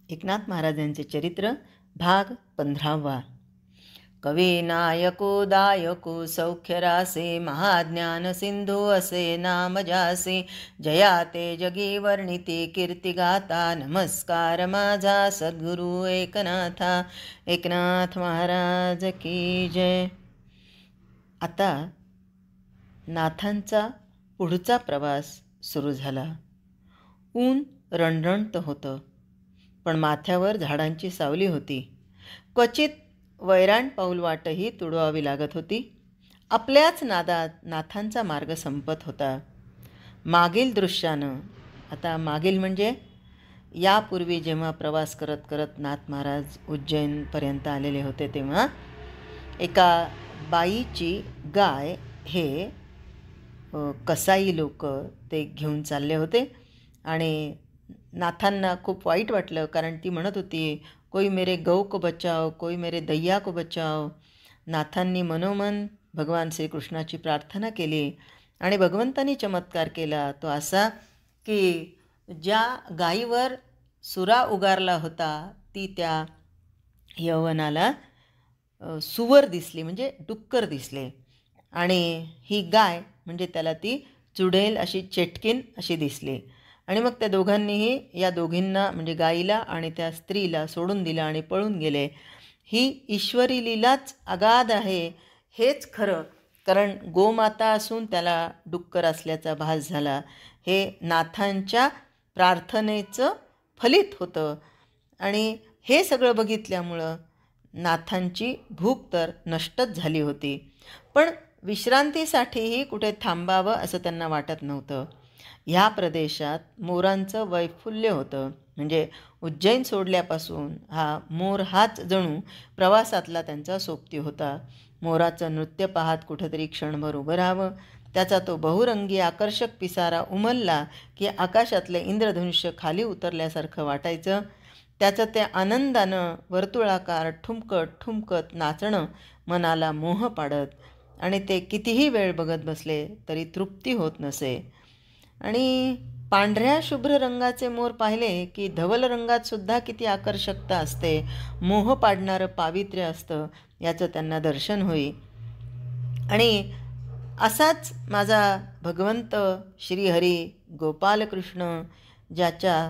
एकनाथ महाराजांचे चरित्र भाग 15वा. कविनायको दायको सौख्यरासे महाज्ञान सिंधू असे नाम जासे. जया ते जगी वर्णिती कीर्तिगाता. नमस्कार माझा सद्गुरु एकनाथा. एकनाथ महाराज की जय. आता नाथांचा पुढचा प्रवास सुरू झाला. ऊन रणरणत होतं, पण माथ्यावर झाडांची सावली होती. क्वचित वैराण पाऊल वाटही तुडवावी लागत होती. आपल्याच नादात नाथांचा मार्ग संपत होता. मागील दृश्यानं, आता मागील म्हणजे यापूर्वी जेव्हा प्रवास करत करत नाथ महाराज उज्जैनपर्यंत आलेले होते, तेव्हा एका बाईची गाय हे कसाई लोक ते घेऊन चालले होते. आणि नाथांना खूप वाईट वाटलं, कारण ती म्हणत होती, कोई मेरे गौ को बचाओ, कोई मेरे दैया को बचाओ. नाथांनी मनोमन भगवान श्रीकृष्णाची प्रार्थना केली आणि भगवंतांनी चमत्कार केला. तो असा की ज्या गायीवर सुरा उगारला होता ती त्या यवनाला सुवर दिसली, म्हणजे डुक्कर दिसले. आणि ही गाय म्हणजे त्याला ती चुडेल अशी चेटकीन अशी दिसली. आणि मग त्या दोघांनीही या दोघींना म्हणजे गाईला आणि त्या स्त्रीला सोडून दिलं आणि पळून गेले. ही ईश्वरी लीलाच अगाध आहे हेच खरं, कारण गोमाता असून त्याला डुक्कर असल्याचा भास झाला. हे नाथांच्या प्रार्थनेचं फलित होतं. आणि हे सगळं बघितल्यामुळं नाथांची भूक तर नष्टच झाली होती. पण विश्रांतीसाठीही कुठे थांबावं असं त्यांना वाटत नव्हतं. ह्या प्रदेशात मोरांचं वैफुल्य होतं. म्हणजे उज्जैन सोडल्यापासून हा मोर हाच जणू प्रवासातला त्यांचा सोबती होता. मोराचं नृत्य पाहत कुठंतरी क्षणभर उभं राहावं. त्याचा तो बहुरंगी आकर्षक पिसारा उमलला की आकाशातले इंद्रधनुष्य खाली उतरल्यासारखं वाटायचं. त्याचं ते आनंदानं वर्तुळाकार ठुमकत ठुमकत नाचणं मनाला मोह पाडत. आणि ते कितीही वेळ बघत बसले तरी तृप्ती होत नसे. आणि पांढऱ्या शुभ्र रंगाचे मोर पाहिले की धवल रंगात सुद्धा किती आकर्षकता असते, मोह पाडणारं पावित्र्य असतं, याचं त्यांना दर्शन होई. आणि असाच माझा भगवंत श्रीहरी गोपालकृष्ण, ज्याच्या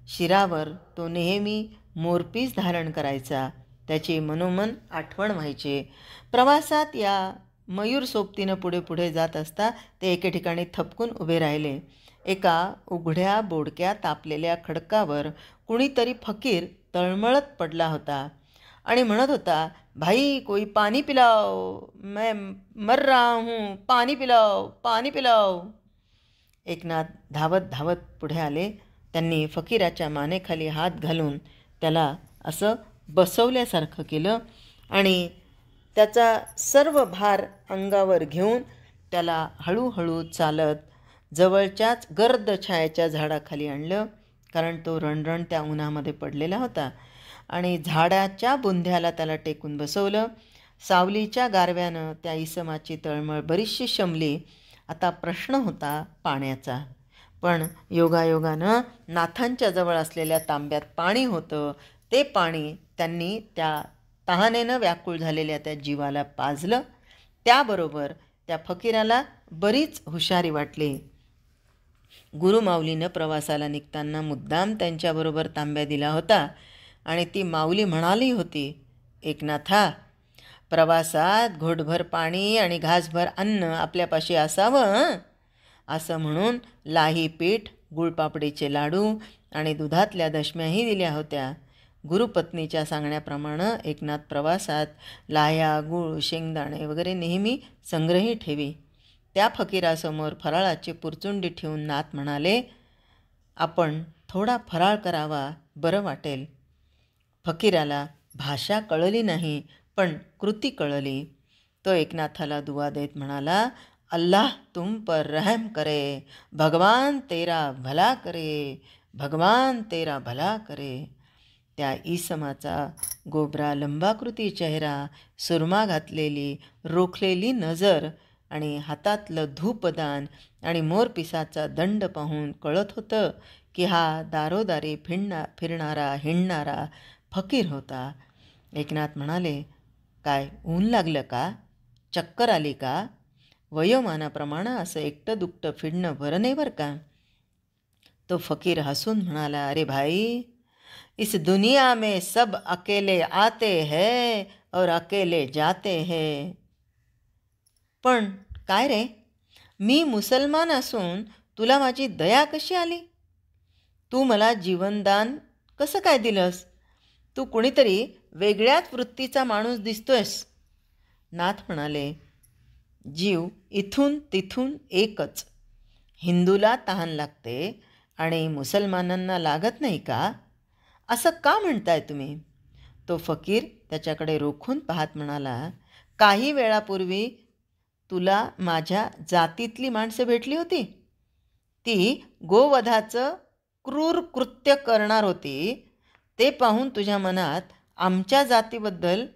शिरावर तो नेहमी मोरपीस धारण करायचा, त्याची मनोमन आठवण व्हायची. प्रवासात या मयूर सोबतीनं पुढे पुढे जात असता ते एके ठिकाणी थपकून उभे राहिले. एका उघड्या बोडक्या तापलेल्या खडकावर कुणीतरी फकीर तळमळत पडला होता आणि म्हणत होता, भाई कोई पानी पिलाओ, मैं मर रहा हूँ, पानी पिलाओ, पानी पिलाओ. एकनाथ धावत धावत पुढे आले. त्यांनी फकीराच्या मानेखाली हात घालून त्याला असं बसवल्यासारखं केलं आणि त्याचा सर्व भार अंगावर घेऊन त्याला हळूहळू चालत जवळच्याच गर्द छायेच्या झाडाखाली आणलं, कारण तो रणरणत्या उन्हामध्ये पडलेला होता. आणि झाडाच्या बुंध्याला त्याला टेकून बसवलं. सावलीच्या गारव्यानं त्या इसमाची तळमळ बरीचशी शमली. आता प्रश्न होता पाण्याचा. पण योगायोगानं नाथांच्या जवळ असलेल्या तांब्यात पाणी होतं. ते पाणी त्यांनी त्या तहानेनं व्याकुळ झालेल्या त्या जीवाला पाजलं. त्याबरोबर त्या फकीराला बरीच हुशारी वाटली. गुरुमाऊलीनं प्रवासाला निघताना मुद्दाम त्यांच्याबरोबर तांब्या दिला होता आणि ती माऊली म्हणाली होती, एकनाथा, प्रवासात घोटभर पाणी आणि घासभर अन्न आपल्यापाशी असावं. असं म्हणून लाही पीठ, गुळपापडीचे लाडू आणि दुधातल्या दशम्याही दिल्या होत्या. गुरुपत्नीच्या सांगण्याप्रमाणे एकनाथ प्रवासात लाह्या, गूळ, शेंगदाणे वगैरे नेहमी संग्रही ठेवी. त्या फकीरासमोर फराळाची पुरचुंडी ठेवून नाथ म्हणाले, आपण थोडा फराळ करावा, बरं वाटेल. फकीराला भाषा कळली नाही, पण कृती कळली. तो एकनाथाला दुआ देत म्हणाला, अल्लाह तुम पर रहम करे, भगवान तेरा भला करे, भगवान तेरा भला करे. त्या इसमाचा गोबरा लंबाकृती चेहरा, सुरमा घातलेली रोखलेली नजर आणि हातातलं धूपदान आणि मोरपिसाचा दंड पाहून कळत होतं की हा दारोदारी फिरणारा हिंडणारा फकीर होता. एकनाथ म्हणाले, काय ऊन लागलं का? चक्कर आली का? वयोमानाप्रमाणे असं एकटं दुकटं फिरणं बरं नाही बरं का. तो फकीर हसून म्हणाला, अरे भाई, इस दुनिया में सब अकेले आते हैं और अकेले जाते हैं. पण काय रे, मी मुसलमान असून तुला माझी दया कशी आली? तू मला जीवनदान कसं काय दिलंस? तू कुणीतरी वेगळ्याच वृत्तीचा माणूस दिसतोयस. नाथ म्हणाले, जीव इथून तिथून एकच. हिंदूला तहान लागते आणि मुसलमानांना लागत नाही का? असं का म्हणताय तुम्ही? तो फकीर त्याच्याकडे रोखून पाहत म्हणाला, काही वेळापूर्वी तुला माझ्या जातीतली माणसं भेटली होती. ती गोवधाचं क्रूर कृत्य करणार होती. ते पाहून तुझ्या मनात आमच्या जातीबद्दल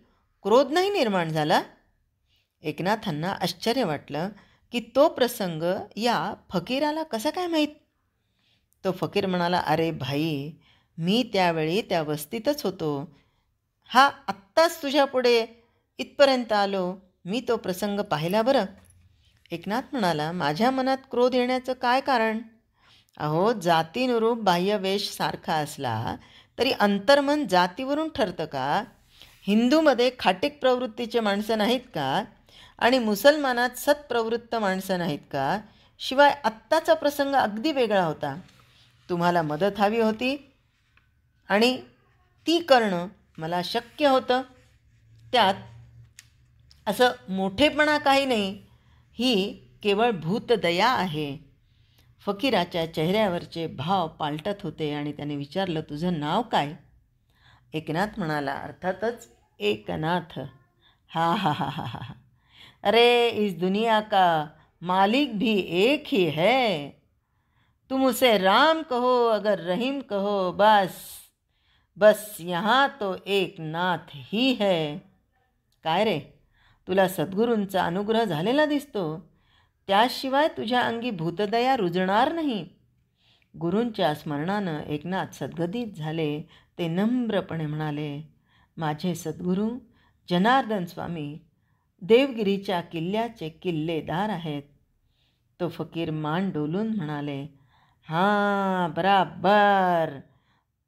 क्रोध नाही निर्माण झाला? एकनाथांना आश्चर्य वाटलं की तो प्रसंग या फकीराला कसा काय माहीत. तो फकीर म्हणाला, अरे भाई, मी त्यावेळी त्या वस्तीतच होतो. हा आत्ताच तुझ्यापुढे इथपर्यंत आलो. मी तो प्रसंग पाहिला बरं. एकनाथ म्हणाला, माझ्या मनात क्रोध येण्याचं काय कारण? अहो, जातीनुरूप बाह्यवेश सारखा असला तरी अंतर्मन जातीवरून ठरतं का? हिंदूमध्ये खाटीक प्रवृत्तीचे माणसं नाहीत का? आणि मुसलमानात सत्प्रवृत्त माणसं नाहीत का? शिवाय आत्ताचा प्रसंग अगदी वेगळा होता. तुम्हाला मदत हवी होती आणि ती करणं मला शक्य होतं. त्यात असं मोठेपणा काही नाही. ही केवळ भूतदया आहे. फकीराच्या चेहऱ्यावरचे भाव पालटत होते आणि त्याने विचारलं, तुझं नाव काय? एकनाथ म्हणाला, अर्थातच एकनाथ. हा हा हा हा हा. अरे, इस दुनिया का मालिक भी एक ही है. तुम उसे राम कहो अगर रहीम कहो, बस बस यहाँ तो एक नाथ ही है. काय रे, तुला सद्गुरूंचा अनुग्रह झालेला दिसतो. त्याशिवाय तुझ्या अंगी भूतदया रुजणार नाही. गुरूंच्या स्मरणानं एकनाथ सद्गदित झाले. ते नम्रपणे म्हणाले, माझे सद्गुरू जनार्दन स्वामी देवगिरीच्या किल्ल्याचे किल्लेदार आहेत. तो फकीर मान डोलून म्हणाले, हां, बराबर,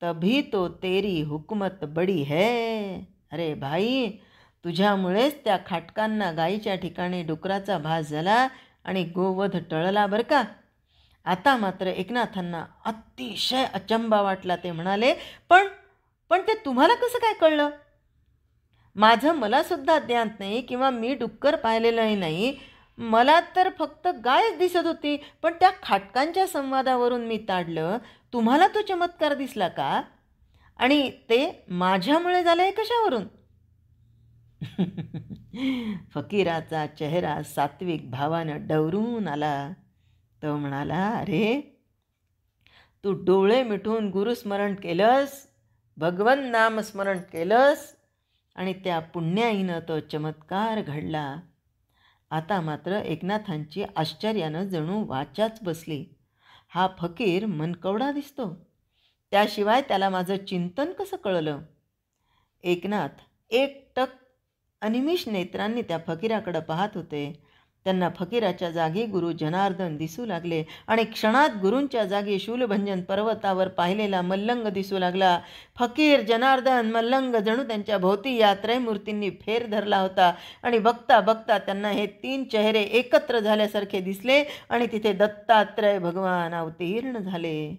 तभी तो तेरी हुकमत बडी है. अरे भाई, तुझ्यामुळेच त्या खाटकांना गायीच्या ठिकाणी डुकराचा भास झाला आणि गोवध टळला बरं का. आता मात्र एकनाथांना अतिशय अचंबा वाटला. ते म्हणाले, पण पण ते तुम्हाला कसं काय कळलं? माझं मलासुद्धा ज्ञात नाही किंवा मी डुक्कर पाहिलेलंही नाही. मला तर फक्त गायच दिसत होती. पण त्या खाटकांच्या संवादावरून मी ताडलं. तुम्हाला तो चमत्कार दिसला का? आणि ते माझ्यामुळे झालं आहे कशावरून? फकीराचा चेहरा सात्विक भावानं डवरून आला. तो म्हणाला, अरे, तू डोळे मिटून गुरुस्मरण केलंस, भगवन नामस्मरण केलंस आणि त्या पुण्याईनं तो चमत्कार घडला. आता मात्र एकनाथांची आश्चर्यानं जणू वाचाच बसली. हा फकीर मनकवडा दिसतो. त्याशिवाय त्याला माझं चिंतन कसं कळलं? एकनाथ एकटक अनिमिष नेत्रांनी त्या फकीराकडं पाहत होते. त्यांना फकीराच्या जागी गुरु जनार्दन दिसू लागले आणि क्षणात गुरूंच्या जागी शूलभंजन पर्वतावर पाहिलेला मल्लंग दिसू लागला. फकीर, जनार्दन, मल्लंग जणू त्यांच्या भोवती या त्रयमूर्तींनी फेर धरला होता आणि बघता बघता त्यांना हे तीन चेहरे एकत्र झाल्यासारखे दिसले आणि तिथे दत्तात्रय भगवान अवतीर्ण झाले.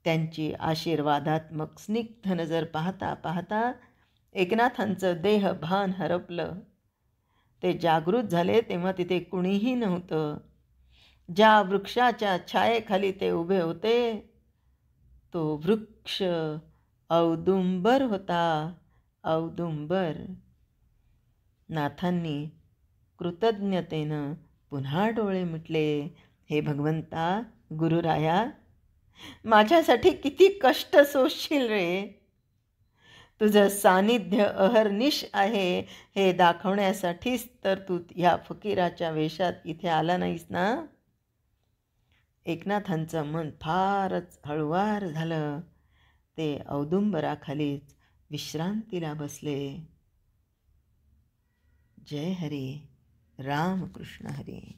त्यांची आशीर्वादात्मक स्निग्ध नजर पाहता पाहता एकनाथांचं देहभान हरपलं. ते जागृत झाले तेव्हा तिथे कुणीही नव्हतं. ज्या वृक्षाच्या छायेखाली ते उभे होते तो वृक्ष औदुंबर होता. औदुंबर. नाथांनी कृतज्ञतेनं पुन्हा डोळे मिटले. हे भगवंता, गुरुराया, माझ्यासाठी किती कष्ट सोसशील रे. तुझं सानिध्य अहर्निश आहे हे दाखवण्यासाठीच तर तू ह्या फकीराच्या वेशात इथे आला नाहीस ना. एकनाथांचं मन फारच हळुवार झालं. ते औदुंबराखालीच विश्रांतीला बसले. जय हरी. रामकृष्ण हरी.